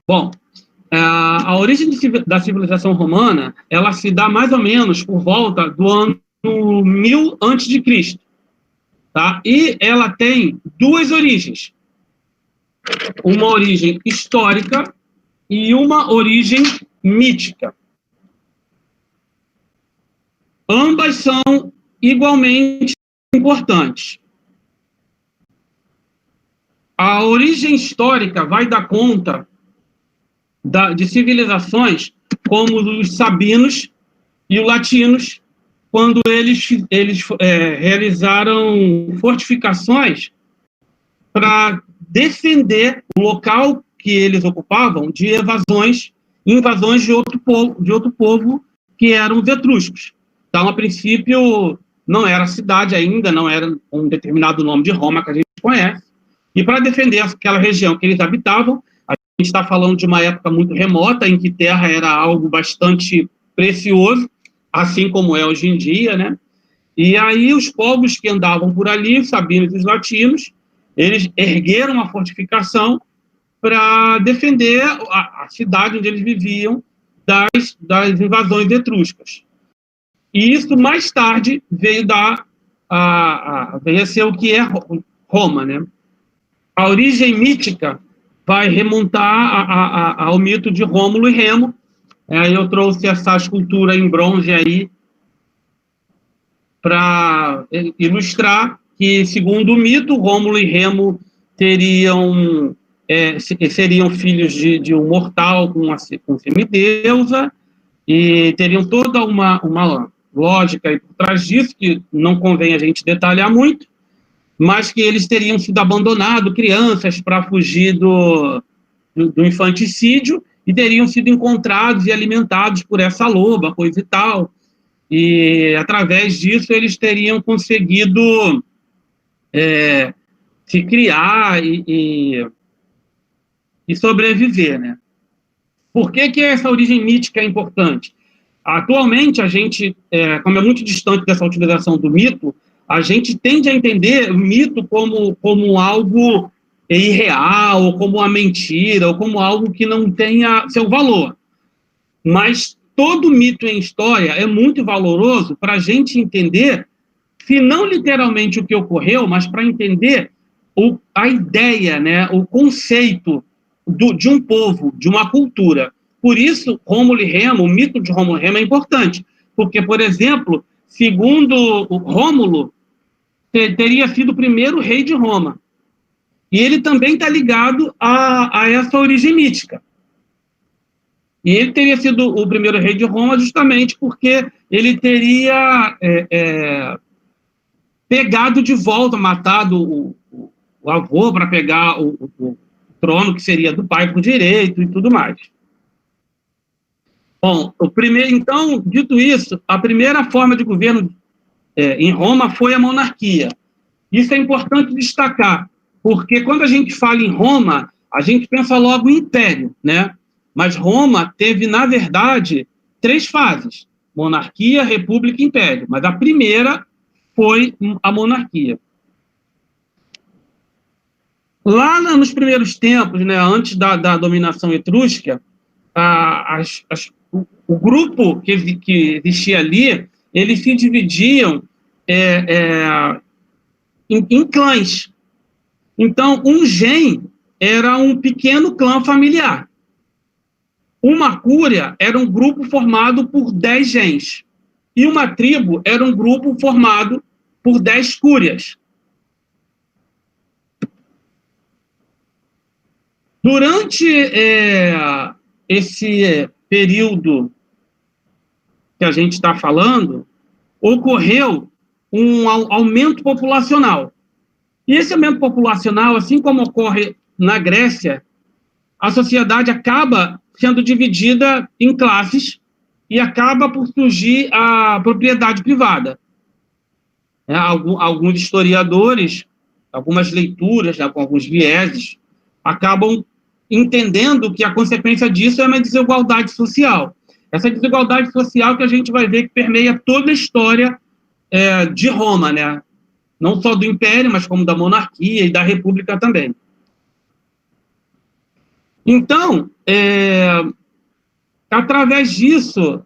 Bom, a origem da civilização romana, ela se dá mais ou menos por volta do ano 1000 antes de Cristo, tá? E ela tem duas origens, uma origem histórica e uma origem mítica. Ambas são igualmente importantes. A origem histórica vai dar conta de civilizações como os sabinos e os latinos, quando eles realizaram fortificações para defender o local que eles ocupavam de invasões de outro povo que eram os etruscos. Então, a princípio, não era cidade ainda, não era um determinado nome de Roma que a gente conhece, e para defender aquela região que eles habitavam, a gente está falando de uma época muito remota, em que terra era algo bastante precioso, assim como é hoje em dia, né? E aí os povos que andavam por ali, os sabinos e os latinos, eles ergueram uma fortificação para defender a cidade onde eles viviam das invasões etruscas. E isso, mais tarde, veio a ser o que é Roma, né? A origem mítica vai remontar ao mito de Rômulo e Remo. Eu trouxe essa escultura em bronze aí para ilustrar que, segundo o mito, Rômulo e Remo seriam filhos de um mortal com semideusa, e teriam toda uma lógica aí por trás disso, que não convém a gente detalhar muito, mas que eles teriam sido abandonados, crianças, para fugir do infanticídio, e teriam sido encontrados e alimentados por essa loba, coisa e tal, e através disso eles teriam conseguido se criar e sobreviver, né? Por que essa origem mítica é importante? Atualmente, a gente, como é muito distante dessa utilização do mito, a gente tende a entender o mito como algo irreal, ou como uma mentira, ou como algo que não tenha seu valor. Mas todo mito em história é muito valoroso para a gente entender, se não literalmente o que ocorreu, mas para entender a ideia, né, o conceito de um povo, de uma cultura. Por isso, Rômulo e Remo, o mito de Rômulo e Remo é importante, porque, por exemplo, segundo o Rômulo, teria sido o primeiro rei de Roma. E ele também está ligado a essa origem mítica. E ele teria sido o primeiro rei de Roma justamente porque ele teria pegado de volta, matado o avô para pegar o trono que seria do pai por direito e tudo mais. Bom, então, dito isso, a primeira forma de governo em Roma foi a monarquia. Isso é importante destacar, porque quando a gente fala em Roma, a gente pensa logo em império, né? Mas Roma teve, na verdade, 3 fases: monarquia, república e império. Mas a primeira foi a monarquia. Lá nos primeiros tempos, né, antes da dominação etrusca, o grupo que existia ali, eles se dividiam em clãs. Então, um gen era um pequeno clã familiar. Uma cúria era um grupo formado por 10 gens. E uma tribo era um grupo formado por 10 cúrias. Durante esse período que a gente está falando, ocorreu um aumento populacional. E esse aumento populacional, assim como ocorre na Grécia, a sociedade acaba sendo dividida em classes e acaba por surgir a propriedade privada. Alguns historiadores, algumas leituras, com alguns vieses, acabam entendendo que a consequência disso é uma desigualdade social. Essa desigualdade social que a gente vai ver que permeia toda a história de Roma, né? Não só do Império, mas como da monarquia e da República também. Então, através disso,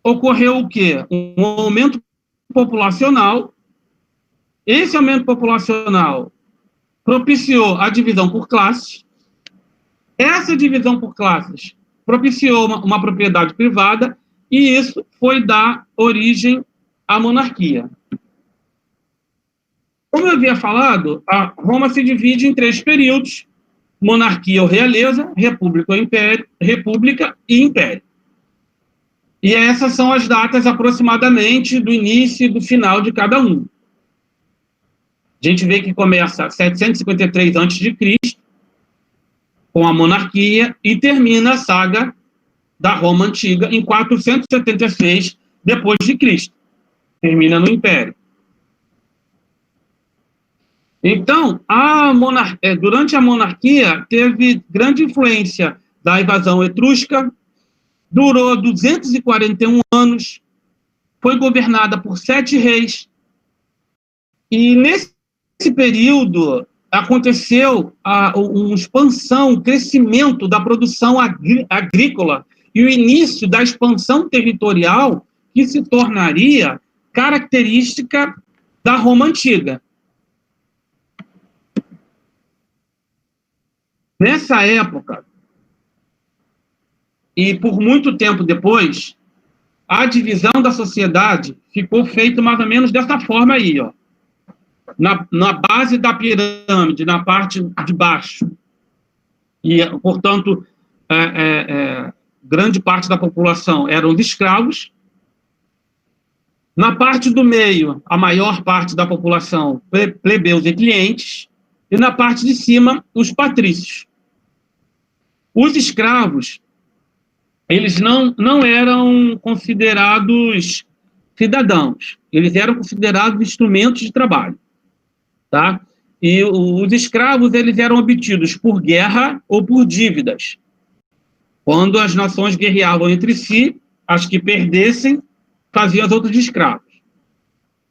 ocorreu o quê? Um aumento populacional. Esse aumento populacional propiciou a divisão por classes. Essa divisão por classes propiciou uma propriedade privada, e isso foi dar origem à monarquia. Como eu havia falado, a Roma se divide em 3 períodos: monarquia ou realeza, república ou império, república e império. E essas são as datas aproximadamente do início e do final de cada um. A gente vê que começa 753 a.C., com a monarquia, e termina a saga da Roma Antiga em 476 depois de Cristo. Termina no Império. Então, durante a monarquia, teve grande influência da invasão etrusca, durou 241 anos, foi governada por 7 reis, e nesse período aconteceu uma expansão, um crescimento da produção agrícola e o início da expansão territorial, que se tornaria característica da Roma Antiga. Nessa época, e por muito tempo depois, a divisão da sociedade ficou feita mais ou menos dessa forma aí, ó. Na base da pirâmide, na parte de baixo. E, portanto, grande parte da população eram os escravos. Na parte do meio, a maior parte da população, plebeus e clientes. E na parte de cima, os patrícios. Os escravos, eles não eram considerados cidadãos, eles eram considerados instrumentos de trabalho, tá? E os escravos, eles eram obtidos por guerra ou por dívidas. Quando as nações guerreavam entre si, as que perdessem faziam as outras de escravos.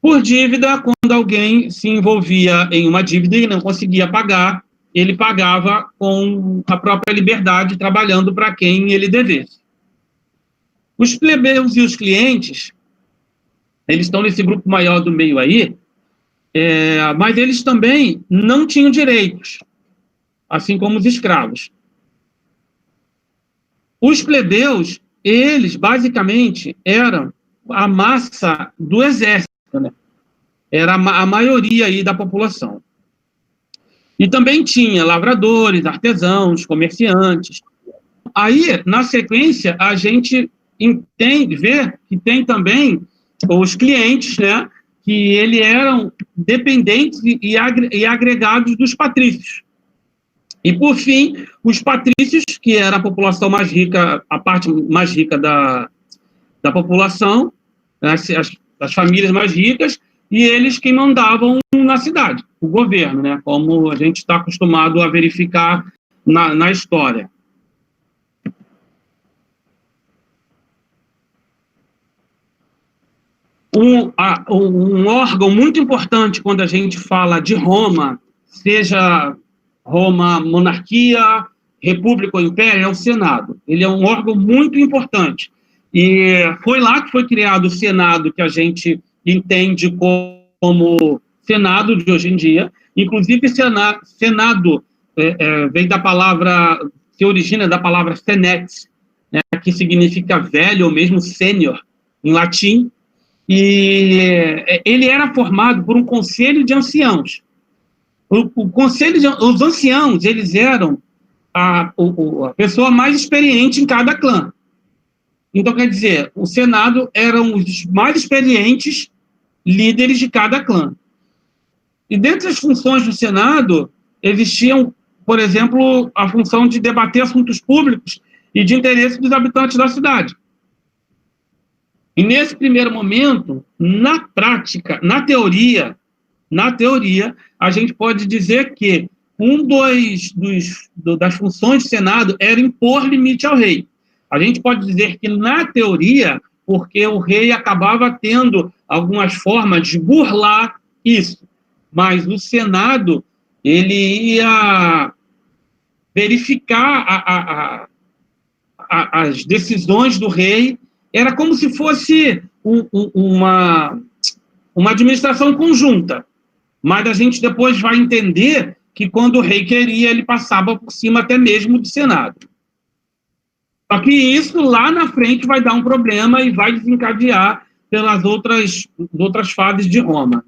Por dívida, quando alguém se envolvia em uma dívida e não conseguia pagar, ele pagava com a própria liberdade, trabalhando para quem ele devesse. Os plebeus e os clientes, eles estão nesse grupo maior do meio aí, mas eles também não tinham direitos, assim como os escravos. Os plebeus, eles basicamente eram a massa do exército, né? Era a maioria aí da população. E também tinha lavradores, artesãos, comerciantes. Aí, na sequência, a gente vê que tem também os clientes, né, que eles eram dependentes e agregados dos patrícios. E, por fim, os patrícios, que era a população mais rica, a parte mais rica da população, as famílias mais ricas, e eles que mandavam na cidade, o governo, né, como a gente está acostumado a verificar na história. Um órgão muito importante quando a gente fala de Roma, seja Roma monarquia, república ou império, é o Senado. Ele é um órgão muito importante. E foi lá que foi criado o Senado, que a gente entende como Senado de hoje em dia. Inclusive, Senado vem da palavra, se origina da palavra senex, né, que significa velho ou mesmo sênior, em latim. E ele era formado por um conselho de anciãos. Os anciãos, eles eram a pessoa mais experiente em cada clã. Então, quer dizer, o Senado eram os mais experientes líderes de cada clã. E dentre as funções do Senado, existiam, por exemplo, a função de debater assuntos públicos e de interesse dos habitantes da cidade. E nesse primeiro momento, na prática, na teoria, a gente pode dizer que das funções do Senado era impor limite ao rei. A gente pode dizer que, na teoria, porque o rei acabava tendo algumas formas de burlar isso, mas o Senado, ele ia verificar as decisões do rei. Era como se fosse uma administração conjunta. Mas a gente depois vai entender que quando o rei queria, ele passava por cima até mesmo do Senado. Só que isso lá na frente vai dar um problema e vai desencadear pelas outras fases de Roma.